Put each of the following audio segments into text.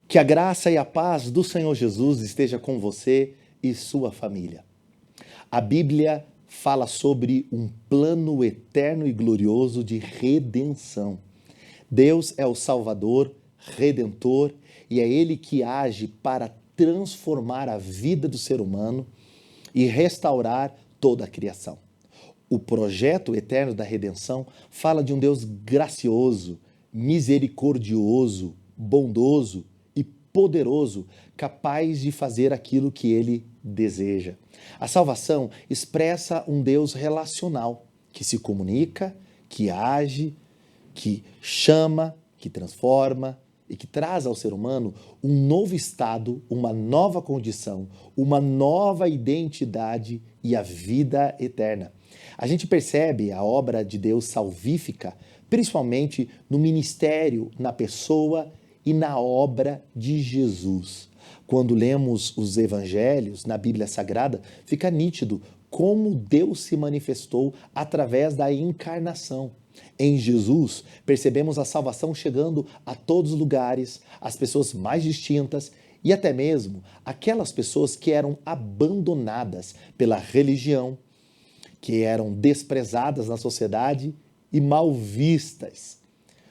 Que a graça e a paz do Senhor Jesus esteja com você e sua família. A Bíblia fala sobre um plano eterno e glorioso de redenção. Deus é o Salvador, Redentor, e é Ele que age para transformar a vida do ser humano e restaurar toda a criação. O projeto eterno da redenção fala de um Deus gracioso, misericordioso, bondoso e poderoso, capaz de fazer aquilo que ele deseja. A salvação expressa um Deus relacional, que se comunica, que age, que chama, que transforma e que traz ao ser humano um novo estado, uma nova condição, uma nova identidade e a vida eterna. A gente percebe a obra de Deus salvífica, principalmente no ministério, na pessoa e na obra de Jesus. Quando lemos os evangelhos na Bíblia Sagrada, fica nítido como Deus se manifestou através da encarnação. Em Jesus, percebemos a salvação chegando a todos os lugares, às pessoas mais distintas e até mesmo aquelas pessoas que eram abandonadas pela religião, que eram desprezadas na sociedade e mal vistas.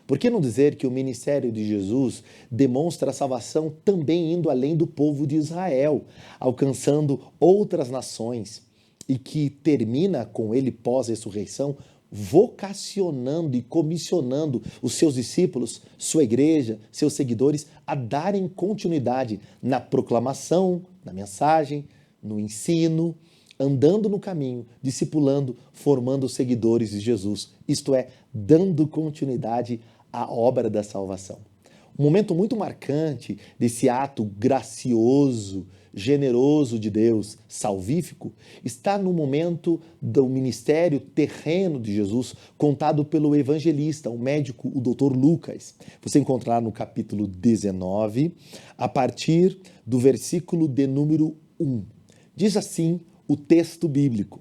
Por que não dizer que o ministério de Jesus demonstra a salvação também indo além do povo de Israel, alcançando outras nações, e que termina com ele pós-ressurreição, vocacionando e comissionando os seus discípulos, sua igreja, seus seguidores, a darem continuidade na proclamação, na mensagem, no ensino, andando no caminho, discipulando, formando seguidores de Jesus, isto é, dando continuidade à obra da salvação. Um momento muito marcante desse ato gracioso, generoso de Deus, salvífico, está no momento do ministério terreno de Jesus, contado pelo evangelista, o médico, o Dr. Lucas. Você encontrará no capítulo 19, a partir do versículo de número 1. Diz assim o texto bíblico: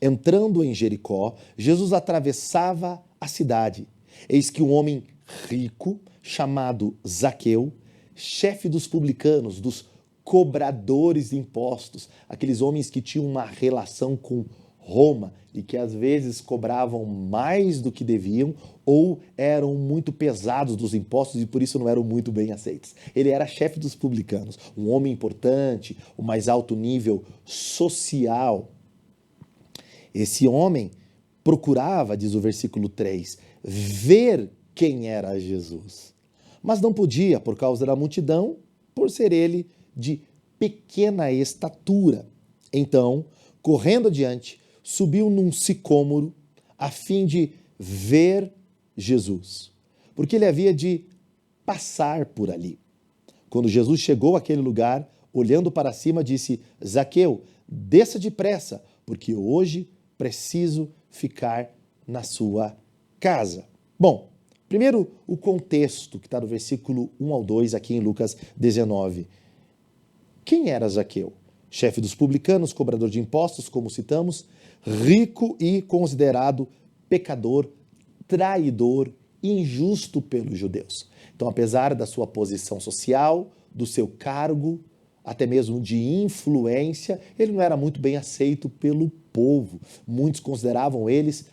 entrando em Jericó, Jesus atravessava a cidade. Eis que um homem rico, chamado Zaqueu, chefe dos publicanos, dos cobradores de impostos, aqueles homens que tinham uma relação com Roma e que às vezes cobravam mais do que deviam ou eram muito pesados dos impostos e por isso não eram muito bem aceitos. Ele era chefe dos publicanos, um homem importante, o mais alto nível social. Esse homem procurava, diz o versículo 3, ver quem era Jesus, mas não podia por causa da multidão, por ser ele de pequena estatura. Então, correndo adiante, subiu num sicômoro a fim de ver Jesus, porque ele havia de passar por ali. Quando Jesus chegou àquele lugar, olhando para cima, disse: Zaqueu, desça depressa, porque hoje preciso ficar na sua casa. Bom, primeiro o contexto que está do versículo 1 ao 2 aqui em Lucas 19. Quem era Zaqueu? Chefe dos publicanos, cobrador de impostos, como citamos, rico e considerado pecador, traidor, injusto pelos judeus. Então, apesar da sua posição social, do seu cargo, até mesmo de influência, ele não era muito bem aceito pelo povo. Muitos consideravam eles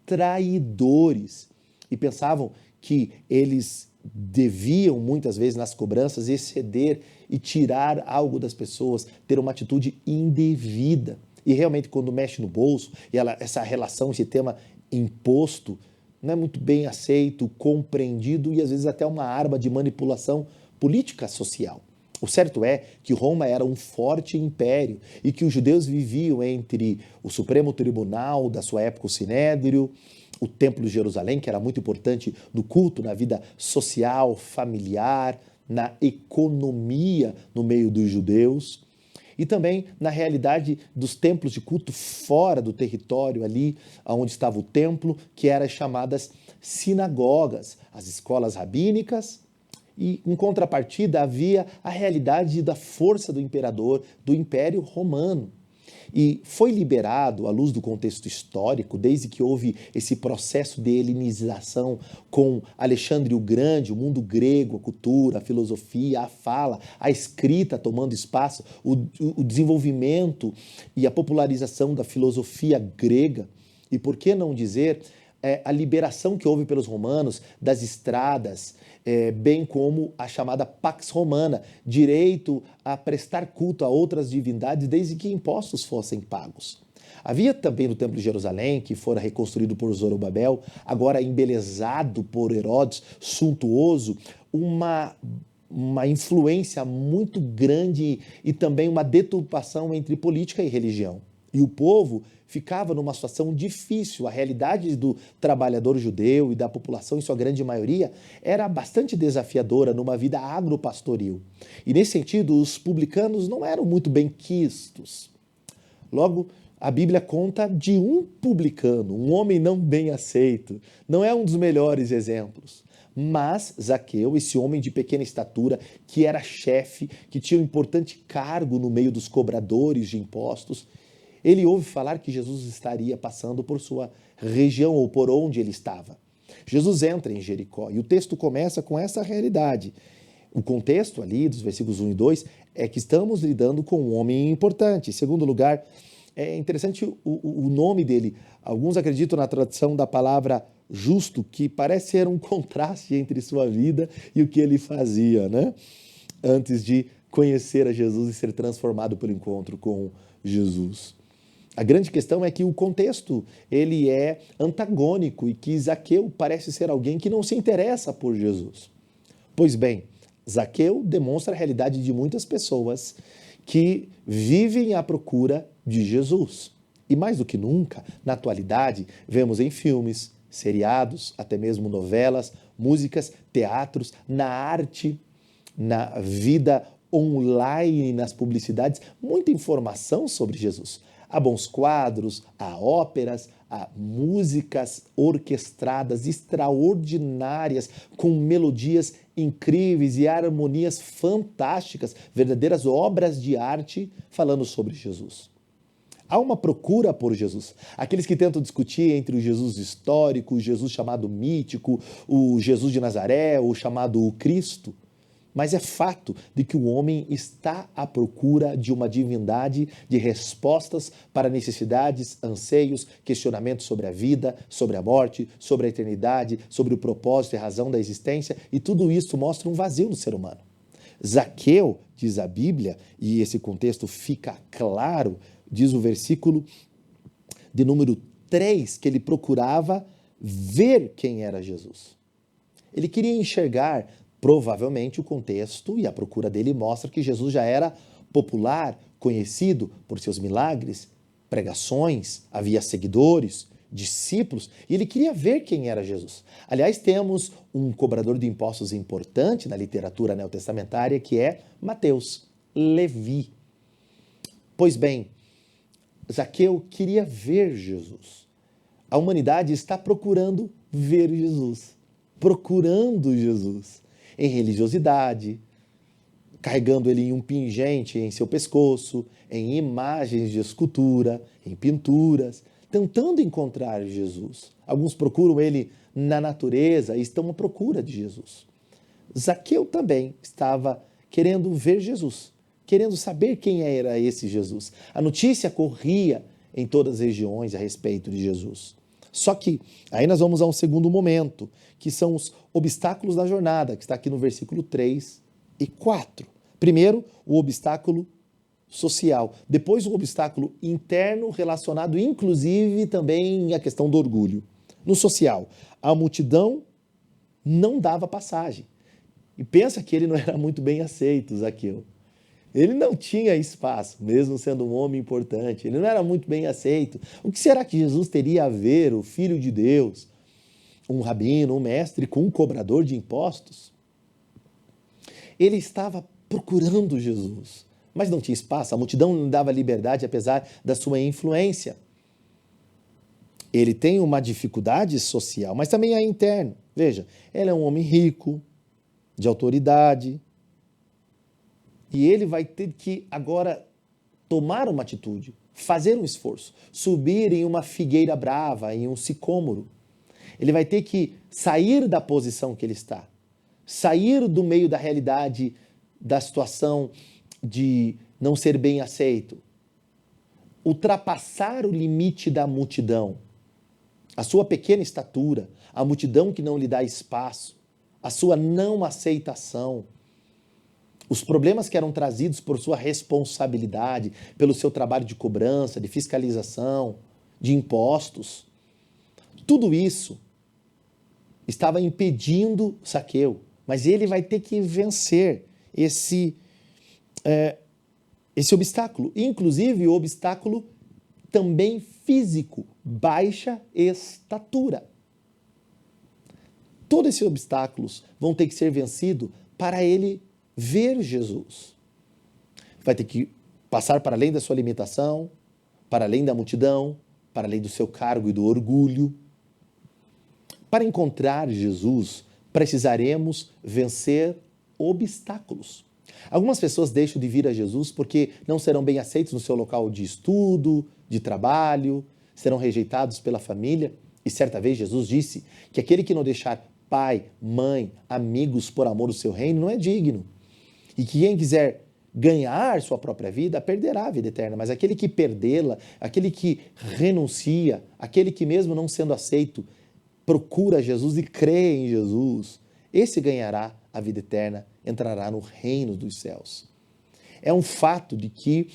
traidores e pensavam que eles deviam, muitas vezes, nas cobranças, exceder e tirar algo das pessoas, ter uma atitude indevida. E realmente, quando mexe no bolso, e essa relação, esse tema imposto, não é muito bem aceito, compreendido e às vezes até uma arma de manipulação política social. O certo é que Roma era um forte império e que os judeus viviam entre o Supremo Tribunal da sua época, o Sinédrio, o Templo de Jerusalém, que era muito importante no culto, na vida social, familiar, na economia no meio dos judeus, e também na realidade dos templos de culto fora do território ali onde estava o templo, que eram chamadas sinagogas, as escolas rabínicas, e em contrapartida havia a realidade da força do imperador, do Império Romano. E foi liberado, à luz do contexto histórico, desde que houve esse processo de helenização com Alexandre o Grande, o mundo grego, a cultura, a filosofia, a fala, a escrita tomando espaço, o desenvolvimento e a popularização da filosofia grega. E por que não dizer a liberação que houve pelos romanos das estradas, bem como a chamada Pax Romana, direito a prestar culto a outras divindades desde que impostos fossem pagos. Havia também no Templo de Jerusalém, que fora reconstruído por Zorobabel, agora embelezado por Herodes, suntuoso, uma influência muito grande e também uma deturpação entre política e religião. E o povo ficava numa situação difícil. A realidade do trabalhador judeu e da população, em sua grande maioria, era bastante desafiadora numa vida agropastoril. E nesse sentido, os publicanos não eram muito bem quistos. Logo, a Bíblia conta de um publicano, um homem não bem aceito. Não é um dos melhores exemplos. Mas Zaqueu, esse homem de pequena estatura, que era chefe, que tinha um importante cargo no meio dos cobradores de impostos, ele ouve falar que Jesus estaria passando por sua região ou por onde ele estava. Jesus entra em Jericó e o texto começa com essa realidade. O contexto ali dos versículos 1 e 2 é que estamos lidando com um homem importante. Em segundo lugar, é interessante o nome dele. Alguns acreditam na tradução da palavra justo, que parece ser um contraste entre sua vida e o que ele fazia, né? Antes de conhecer a Jesus e ser transformado pelo encontro com Jesus. A grande questão é que o contexto ele é antagônico e que Zaqueu parece ser alguém que não se interessa por Jesus. Pois bem, Zaqueu demonstra a realidade de muitas pessoas que vivem à procura de Jesus. E mais do que nunca, na atualidade, vemos em filmes, seriados, até mesmo novelas, músicas, teatros, na arte, na vida online, nas publicidades, muita informação sobre Jesus. Há bons quadros, há óperas, há músicas orquestradas extraordinárias, com melodias incríveis e harmonias fantásticas, verdadeiras obras de arte falando sobre Jesus. Há uma procura por Jesus. Aqueles que tentam discutir entre o Jesus histórico, o Jesus chamado mítico, o Jesus de Nazaré, o chamado Cristo. Mas é fato de que o homem está à procura de uma divindade, de respostas para necessidades, anseios, questionamentos sobre a vida, sobre a morte, sobre a eternidade, sobre o propósito e razão da existência, e tudo isso mostra um vazio no ser humano. Zaqueu, diz a Bíblia, e esse contexto fica claro, diz o versículo de número 3, que ele procurava ver quem era Jesus. Ele queria enxergar. Provavelmente o contexto e a procura dele mostra que Jesus já era popular, conhecido por seus milagres, pregações, havia seguidores, discípulos, e ele queria ver quem era Jesus. Aliás, temos um cobrador de impostos importante na literatura neotestamentária que é Mateus, Levi. Pois bem, Zaqueu queria ver Jesus. A humanidade está procurando ver Jesus, procurando Jesus. Em religiosidade, carregando ele em um pingente em seu pescoço, em imagens de escultura, em pinturas, tentando encontrar Jesus. Alguns procuram ele na natureza e estão à procura de Jesus. Zaqueu também estava querendo ver Jesus, querendo saber quem era esse Jesus. A notícia corria em todas as regiões a respeito de Jesus. Só que aí nós vamos a um segundo momento, que são os obstáculos da jornada, que está aqui no versículo 3 e 4. Primeiro, o obstáculo social. Depois, um obstáculo interno relacionado, inclusive, também à questão do orgulho. No social, a multidão não dava passagem. E pensa que ele não era muito bem aceito, Zaqueu. Ele não tinha espaço, mesmo sendo um homem importante. Ele não era muito bem aceito. O que será que Jesus teria a ver, o Filho de Deus, um rabino, um mestre, com um cobrador de impostos? Ele estava procurando Jesus, mas não tinha espaço. A multidão não dava liberdade, apesar da sua influência. Ele tem uma dificuldade social, mas também é interno. Veja, ele é um homem rico, de autoridade, e ele vai ter que agora tomar uma atitude, fazer um esforço, subir em uma figueira brava, em um sicômoro. Ele vai ter que sair da posição que ele está, sair do meio da realidade, da situação de não ser bem aceito, ultrapassar o limite da multidão, a sua pequena estatura, a multidão que não lhe dá espaço, a sua não aceitação, os problemas que eram trazidos por sua responsabilidade, pelo seu trabalho de cobrança, de fiscalização, de impostos, tudo isso estava impedindo Zaqueu, mas ele vai ter que vencer esse obstáculo, inclusive o obstáculo também físico, baixa estatura. Todos esses obstáculos vão ter que ser vencidos para ele ver Jesus. Vai ter que passar para além da sua limitação, para além da multidão, para além do seu cargo e do orgulho. Para encontrar Jesus, precisaremos vencer obstáculos. Algumas pessoas deixam de vir a Jesus porque não serão bem aceitos no seu local de estudo, de trabalho, serão rejeitados pela família. E certa vez Jesus disse que aquele que não deixar pai, mãe, amigos por amor do seu reino não é digno. E que quem quiser ganhar sua própria vida, perderá a vida eterna. Mas aquele que perdê-la, aquele que renuncia, aquele que mesmo não sendo aceito, procura Jesus e crê em Jesus, esse ganhará a vida eterna, entrará no reino dos céus. É um fato de que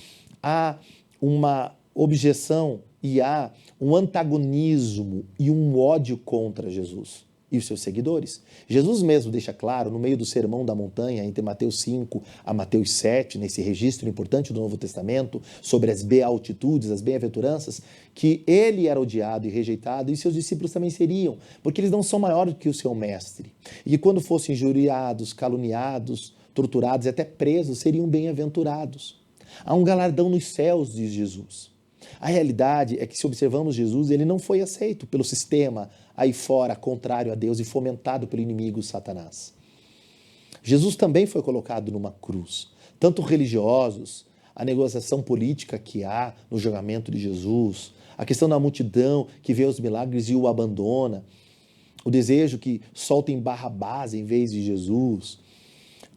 há uma objeção e há um antagonismo e um ódio contra Jesus e os seus seguidores. Jesus mesmo deixa claro, no meio do Sermão da Montanha, entre Mateus 5 a Mateus 7, nesse registro importante do Novo Testamento, sobre as beatitudes, as bem-aventuranças, que ele era odiado e rejeitado, e seus discípulos também seriam, porque eles não são maiores do que o seu mestre. E quando fossem injuriados, caluniados, torturados e até presos, seriam bem-aventurados. Há um galardão nos céus, diz Jesus. A realidade é que, se observamos Jesus, ele não foi aceito pelo sistema aí fora, contrário a Deus e fomentado pelo inimigo Satanás. Jesus também foi colocado numa cruz. Tanto religiosos, a negociação política que há no julgamento de Jesus, a questão da multidão que vê os milagres e o abandona, o desejo que soltem Barrabás em vez de Jesus,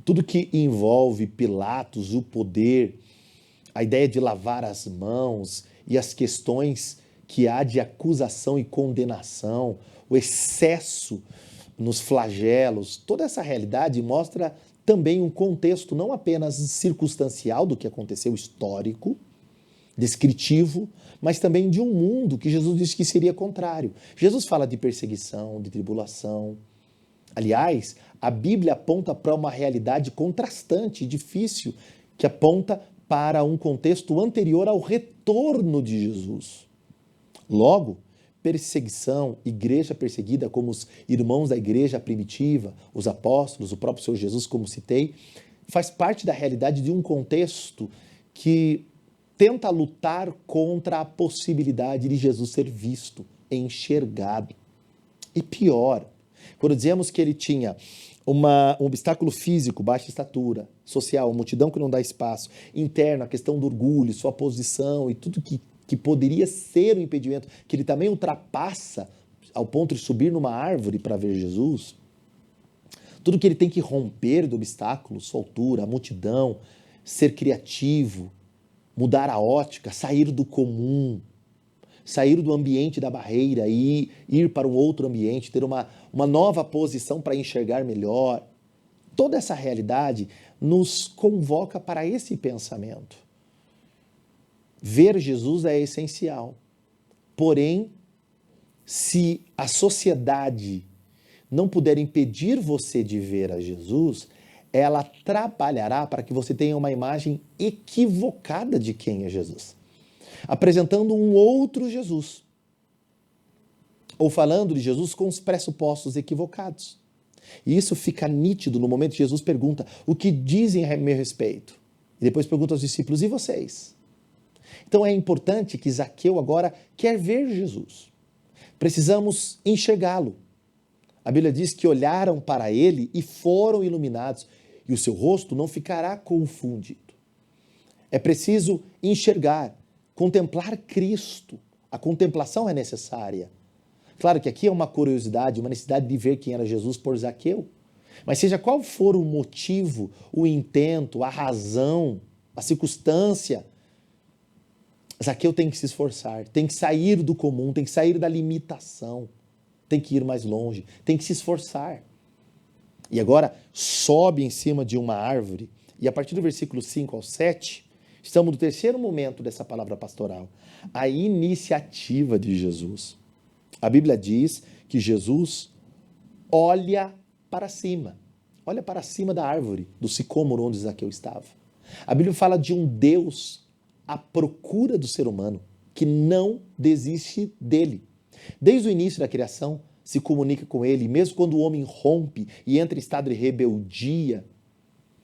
tudo que envolve Pilatos, o poder, a ideia de lavar as mãos e as questões que há de acusação e condenação, o excesso nos flagelos, toda essa realidade mostra também um contexto não apenas circunstancial do que aconteceu, histórico, descritivo, mas também de um mundo que Jesus disse que seria contrário. Jesus fala de perseguição, de tribulação. Aliás, a Bíblia aponta para uma realidade contrastante, difícil, que aponta para um contexto anterior ao retorno de Jesus. Logo, perseguição, igreja perseguida, como os irmãos da igreja primitiva, os apóstolos, o próprio Senhor Jesus, como citei, faz parte da realidade de um contexto que tenta lutar contra a possibilidade de Jesus ser visto, enxergado. E pior, quando dizemos que ele tinha um obstáculo físico, baixa estatura, social, multidão que não dá espaço, interno, a questão do orgulho, sua posição e tudo que poderia ser um impedimento, que ele também ultrapassa ao ponto de subir numa árvore para ver Jesus, tudo que ele tem que romper do obstáculo, sua altura, a multidão, ser criativo, mudar a ótica, sair do comum, sair do ambiente da barreira e ir para um outro ambiente, ter uma nova posição para enxergar melhor. Toda essa realidade nos convoca para esse pensamento. Ver Jesus é essencial. Porém, se a sociedade não puder impedir você de ver a Jesus, ela trabalhará para que você tenha uma imagem equivocada de quem é Jesus, apresentando um outro Jesus, ou falando de Jesus com os pressupostos equivocados. E isso fica nítido no momento que Jesus pergunta: o que dizem a meu respeito? E depois pergunta aos discípulos: e vocês? Então é importante que Zaqueu agora quer ver Jesus. Precisamos enxergá-lo. A Bíblia diz que olharam para ele e foram iluminados, e o seu rosto não ficará confundido. É preciso enxergar, contemplar Cristo. A contemplação é necessária. Claro que aqui é uma curiosidade, uma necessidade de ver quem era Jesus por Zaqueu. Mas seja qual for o motivo, o intento, a razão, a circunstância, Zaqueu tem que se esforçar, tem que sair do comum, tem que sair da limitação, tem que ir mais longe, tem que se esforçar. E agora sobe em cima de uma árvore, e a partir do versículo 5 ao 7, estamos no terceiro momento dessa palavra pastoral, a iniciativa de Jesus. A Bíblia diz que Jesus olha para cima da árvore, do sicômoro onde Zaqueu estava. A Bíblia fala de um Deus à procura do ser humano, que não desiste dele. Desde o início da criação, se comunica com ele, mesmo quando o homem rompe e entra em estado de rebeldia,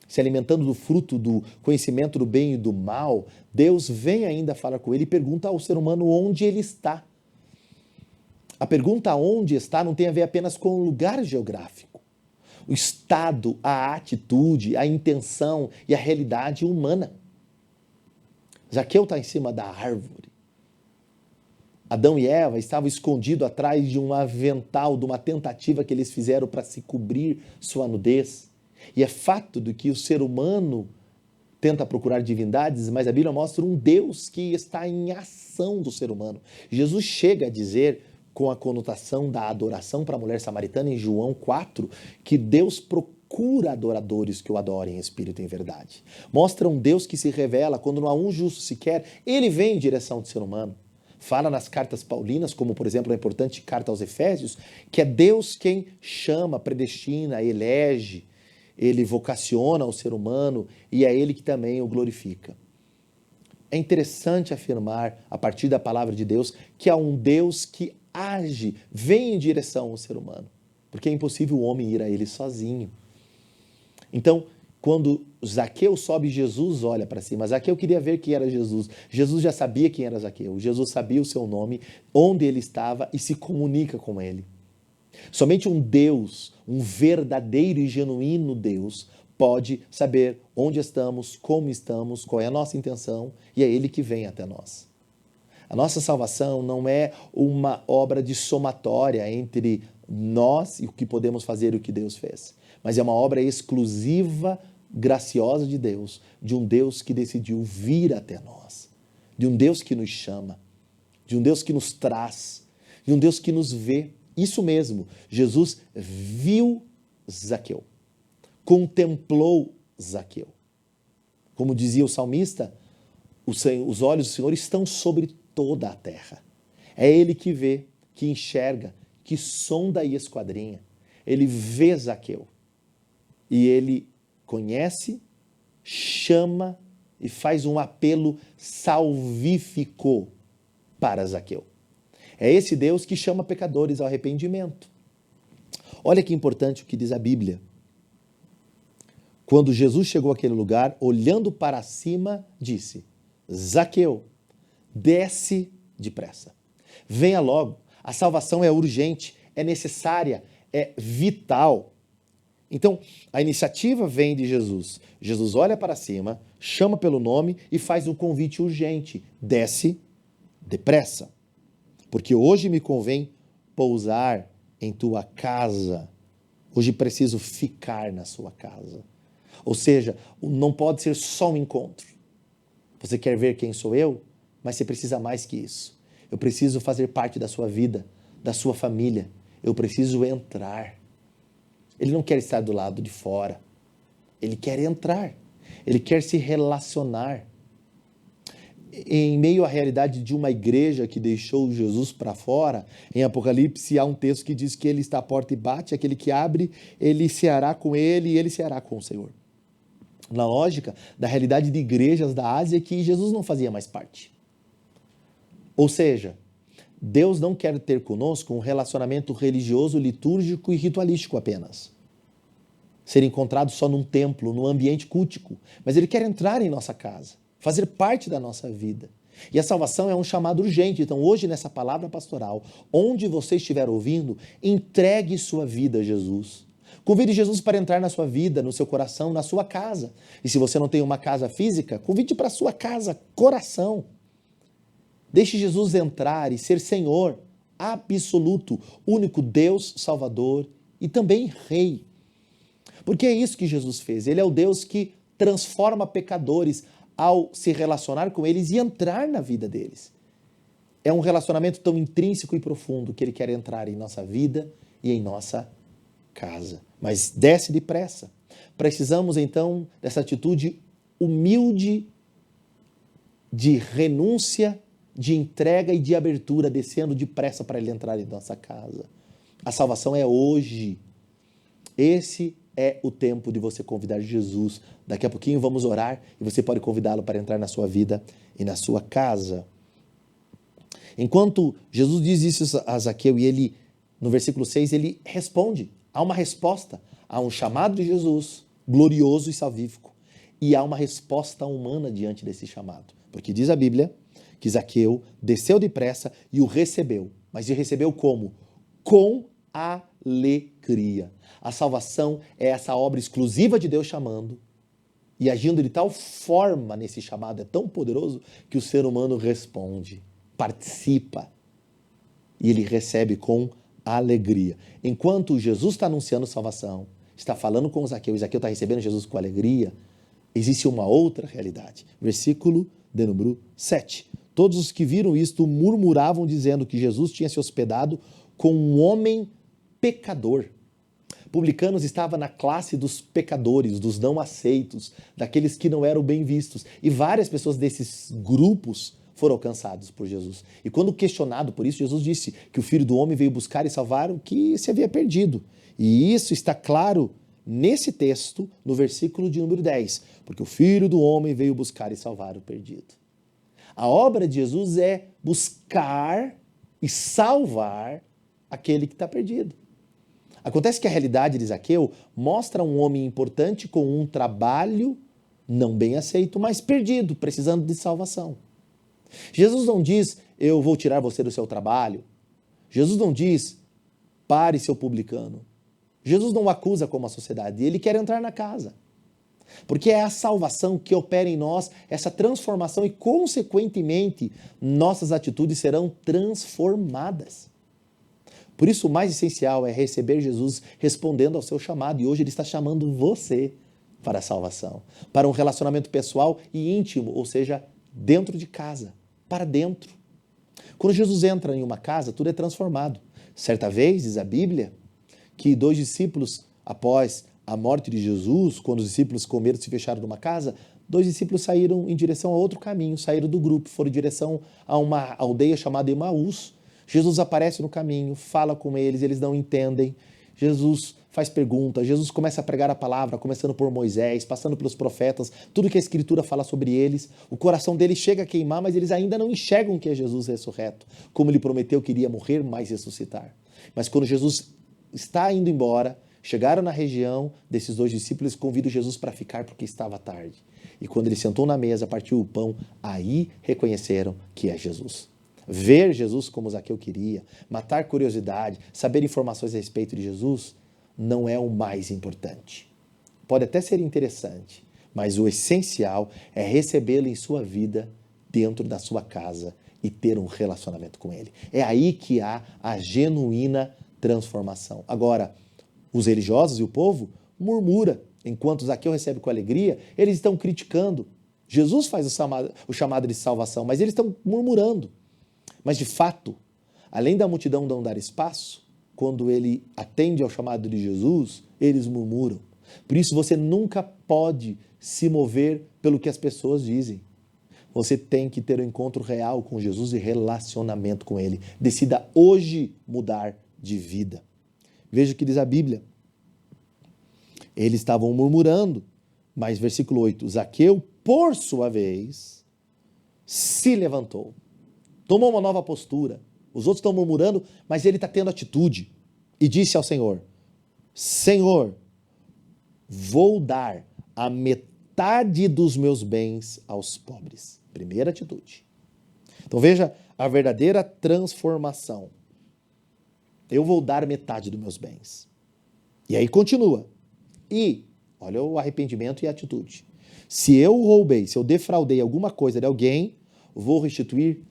se alimentando do fruto do conhecimento do bem e do mal, Deus vem ainda falar com ele e pergunta ao ser humano onde ele está. A pergunta onde está não tem a ver apenas com o lugar geográfico. O estado, a atitude, a intenção e a realidade humana. Zaqueu está em cima da árvore. Adão e Eva estavam escondidos atrás de um avental, de uma tentativa que eles fizeram para se cobrir sua nudez. E é fato de que o ser humano tenta procurar divindades, mas a Bíblia mostra um Deus que está em ação do ser humano. Jesus chega a dizer, com a conotação da adoração para a mulher samaritana em João 4, que Deus procura adoradores que o adorem em espírito e em verdade. Mostra um Deus que se revela quando não há um justo sequer, ele vem em direção do ser humano. Fala nas cartas paulinas, como por exemplo a importante carta aos Efésios, que é Deus quem chama, predestina, elege, ele vocaciona o ser humano e é ele que também o glorifica. É interessante afirmar, a partir da palavra de Deus, que há um Deus que age, vem em direção ao ser humano, porque é impossível o homem ir a ele sozinho. Então, quando Zaqueu sobe, Jesus olha para cima. Zaqueu queria ver quem era Jesus. Jesus já sabia quem era Zaqueu. Jesus sabia o seu nome, onde ele estava e se comunica com ele. Somente um Deus, um verdadeiro e genuíno Deus, pode saber onde estamos, como estamos, qual é a nossa intenção, e é Ele que vem até nós. A nossa salvação não é uma obra de somatória entre nós e o que podemos fazer e o que Deus fez, mas é uma obra exclusiva, graciosa de Deus, de um Deus que decidiu vir até nós, de um Deus que nos chama, de um Deus que nos traz, de um Deus que nos vê. Isso mesmo, Jesus viu Zaqueu, contemplou Zaqueu. Como dizia o salmista, os olhos do Senhor estão sobre toda a terra. É Ele que vê, que enxerga, que sonda e esquadrinha. Ele vê Zaqueu e Ele conhece, chama e faz um apelo salvífico para Zaqueu. É esse Deus que chama pecadores ao arrependimento. Olha que importante o que diz a Bíblia. Quando Jesus chegou àquele lugar, olhando para cima, disse: Zaqueu, desce depressa. Venha logo. A salvação é urgente, é necessária, é vital. Então, a iniciativa vem de Jesus. Jesus olha para cima, chama pelo nome e faz um convite urgente. Desce depressa. Porque hoje me convém pousar em tua casa. Hoje preciso ficar na sua casa. Ou seja, não pode ser só um encontro. Você quer ver quem sou eu? Mas você precisa mais que isso. Eu preciso fazer parte da sua vida, da sua família. Eu preciso entrar. Ele não quer estar do lado de fora. Ele quer entrar. Ele quer se relacionar. Em meio à realidade de uma igreja que deixou Jesus para fora, em Apocalipse há um texto que diz que ele está à porta e bate, aquele que abre, ele ceará com ele e ele ceará com o Senhor. Na lógica da realidade de igrejas da Ásia que Jesus não fazia mais parte. Ou seja, Deus não quer ter conosco um relacionamento religioso, litúrgico e ritualístico apenas. Ser encontrado só num templo, num ambiente cultico, mas Ele quer entrar em nossa casa, fazer parte da nossa vida. E a salvação é um chamado urgente. Então, hoje, nessa palavra pastoral, onde você estiver ouvindo, entregue sua vida a Jesus. Convide Jesus para entrar na sua vida, no seu coração, na sua casa. E se você não tem uma casa física, convide para a sua casa, coração. Deixe Jesus entrar e ser Senhor absoluto, único Deus, Salvador e também Rei. Porque é isso que Jesus fez. Ele é o Deus que transforma pecadores ao se relacionar com eles e entrar na vida deles. É um relacionamento tão intrínseco e profundo que ele quer entrar em nossa vida e em nossa casa. Mas desce depressa. Precisamos então dessa atitude humilde de renúncia, de entrega e de abertura, descendo depressa para ele entrar em nossa casa. A salvação é hoje. Esse é o tempo de você convidar Jesus. Daqui a pouquinho vamos orar e você pode convidá-lo para entrar na sua vida e na sua casa. Enquanto Jesus diz isso a Zaqueu e ele, no versículo 6, ele responde. Há uma resposta, há um chamado de Jesus, glorioso e salvífico, e há uma resposta humana diante desse chamado. Porque diz a Bíblia que Zaqueu desceu depressa e o recebeu. Mas ele recebeu como? Com alegria. A salvação é essa obra exclusiva de Deus chamando e agindo de tal forma nesse chamado, é tão poderoso que o ser humano responde, participa e ele recebe com alegria. Enquanto Jesus está anunciando salvação, está falando com Zaqueu e Zaqueu está recebendo Jesus com alegria, existe uma outra realidade. Versículo de número 7. Todos os que viram isto murmuravam dizendo que Jesus tinha se hospedado com um homem pecador. Publicanos estava na classe dos pecadores, dos não aceitos, daqueles que não eram bem vistos. E várias pessoas desses grupos foram alcançados por Jesus. E quando questionado por isso, Jesus disse que o Filho do Homem veio buscar e salvar o que se havia perdido. E isso está claro nesse texto, no versículo de número 10. Porque o Filho do Homem veio buscar e salvar o perdido. A obra de Jesus é buscar e salvar aquele que está perdido. Acontece que a realidade de Zaqueu mostra um homem importante com um trabalho não bem aceito, mas perdido, precisando de salvação. Jesus não diz, eu vou tirar você do seu trabalho. Jesus não diz, pare seu publicano. Jesus não o acusa como a sociedade, ele quer entrar na casa. Porque é a salvação que opera em nós, essa transformação e, consequentemente, nossas atitudes serão transformadas. Por isso, o mais essencial é receber Jesus respondendo ao seu chamado. E hoje ele está chamando você para a salvação, para um relacionamento pessoal e íntimo, ou seja, dentro de casa, para dentro. Quando Jesus entra em uma casa, tudo é transformado. Certa vez, diz a Bíblia, que 2 discípulos, após a morte de Jesus, quando os discípulos com medo se fecharam numa casa, 2 discípulos saíram em direção a outro caminho, saíram do grupo, foram em direção a uma aldeia chamada Emaús. Jesus aparece no caminho, fala com eles, eles não entendem. Jesus faz perguntas, Jesus começa a pregar a palavra, começando por Moisés, passando pelos profetas, tudo que a Escritura fala sobre eles. O coração deles chega a queimar, mas eles ainda não enxergam que é Jesus ressurreto, como ele prometeu que iria morrer, mas ressuscitar. Mas quando Jesus está indo embora, chegaram na região desses 2 discípulos, convidam Jesus para ficar porque estava tarde. E quando ele sentou na mesa, partiu o pão, aí reconheceram que é Jesus. Ver Jesus como Zaqueu queria, matar curiosidade, saber informações a respeito de Jesus, não é o mais importante. Pode até ser interessante, mas o essencial é recebê-lo em sua vida, dentro da sua casa e ter um relacionamento com ele. É aí que há a genuína transformação. Agora, os religiosos e o povo murmura, enquanto Zaqueu recebe com alegria, eles estão criticando. Jesus faz o chamado de salvação, mas eles estão murmurando. Mas, de fato, além da multidão não dar espaço, quando ele atende ao chamado de Jesus, eles murmuram. Por isso, você nunca pode se mover pelo que as pessoas dizem. Você tem que ter um encontro real com Jesus e relacionamento com ele. Decida hoje mudar de vida. Veja o que diz a Bíblia. Eles estavam murmurando, mas versículo 8, Zaqueu, por sua vez, se levantou. Tomou uma nova postura. Os outros estão murmurando, mas ele está tendo atitude. E disse ao Senhor, Senhor, vou dar a metade dos meus bens aos pobres. Primeira atitude. Então veja a verdadeira transformação. Eu vou dar metade dos meus bens. E aí continua. E, olha o arrependimento e a atitude. Se eu roubei, se eu defraudei alguma coisa de alguém, vou restituir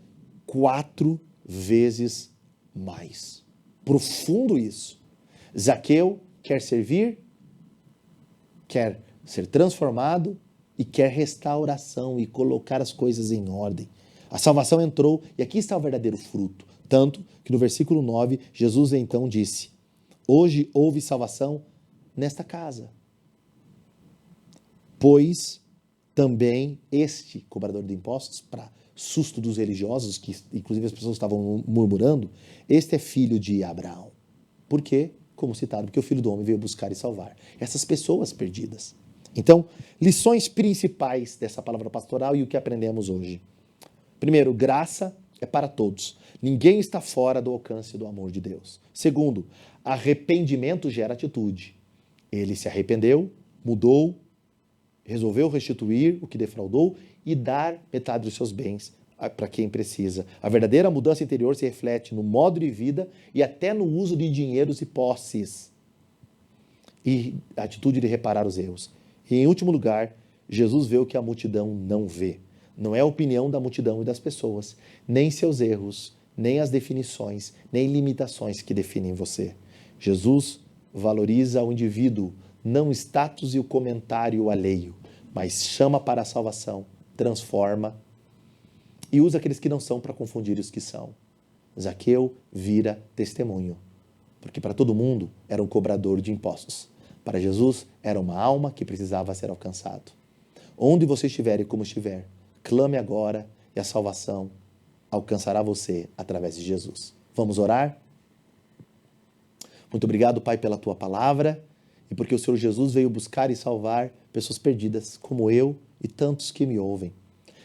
4 vezes mais. Profundo isso. Zaqueu quer servir, quer ser transformado e quer restauração e colocar as coisas em ordem. A salvação entrou e aqui está o verdadeiro fruto. Tanto que no versículo 9, Jesus então disse: hoje houve salvação nesta casa, pois também este cobrador de impostos, para susto dos religiosos, que inclusive as pessoas estavam murmurando, este é filho de Abraão. Por quê? Como citado, porque o Filho do Homem veio buscar e salvar essas pessoas perdidas. Então, lições principais dessa palavra pastoral e o que aprendemos hoje. Primeiro, graça é para todos. Ninguém está fora do alcance do amor de Deus. Segundo, arrependimento gera atitude. Ele se arrependeu, mudou, resolveu restituir o que defraudou e dar metade dos seus bens para quem precisa. A verdadeira mudança interior se reflete no modo de vida e até no uso de dinheiros e posses. E a atitude de reparar os erros. E em último lugar, Jesus vê o que a multidão não vê. Não é a opinião da multidão e das pessoas, nem seus erros, nem as definições, nem limitações que definem você. Jesus valoriza o indivíduo, não o status e o comentário alheio, mas chama para a salvação, transforma e usa aqueles que não são para confundir os que são. Zaqueu vira testemunho, porque para todo mundo era um cobrador de impostos. Para Jesus era uma alma que precisava ser alcançado. Onde você estiver e como estiver, clame agora e a salvação alcançará você através de Jesus. Vamos orar? Muito obrigado, Pai, pela Tua palavra e porque o Senhor Jesus veio buscar e salvar pessoas perdidas, como eu e tantos que me ouvem,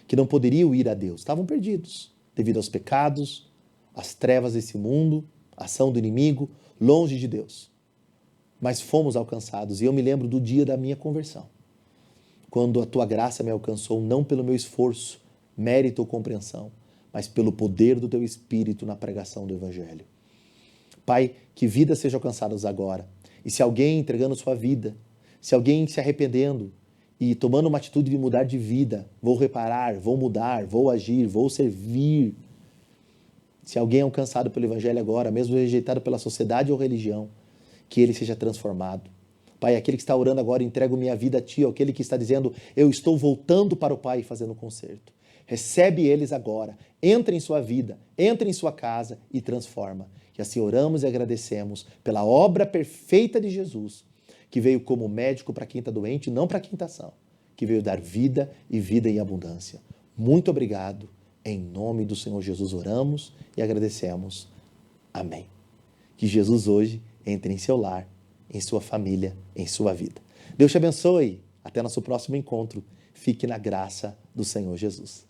que não poderiam ir a Deus, estavam perdidos devido aos pecados, às trevas desse mundo, à ação do inimigo, longe de Deus. Mas fomos alcançados e eu me lembro do dia da minha conversão, quando a Tua graça me alcançou não pelo meu esforço, mérito ou compreensão, mas pelo poder do Teu Espírito na pregação do Evangelho. Pai, que vidas sejam alcançadas agora. E se alguém entregando sua vida, se alguém se arrependendo e tomando uma atitude de mudar de vida, vou reparar, vou mudar, vou agir, vou servir. Se alguém é alcançado pelo Evangelho agora, mesmo rejeitado pela sociedade ou religião, que ele seja transformado. Pai, aquele que está orando agora, entrego minha vida a Ti, ou aquele que está dizendo, eu estou voltando para o Pai e fazendo um concerto. Recebe eles agora, entra em sua vida, entra em sua casa e transforma. E assim oramos e agradecemos pela obra perfeita de Jesus, que veio como médico para quem está doente, não para quem está são, que veio dar vida e vida em abundância. Muito obrigado. Em nome do Senhor Jesus oramos e agradecemos. Amém. Que Jesus hoje entre em seu lar, em sua família, em sua vida. Deus te abençoe. Até nosso próximo encontro. Fique na graça do Senhor Jesus.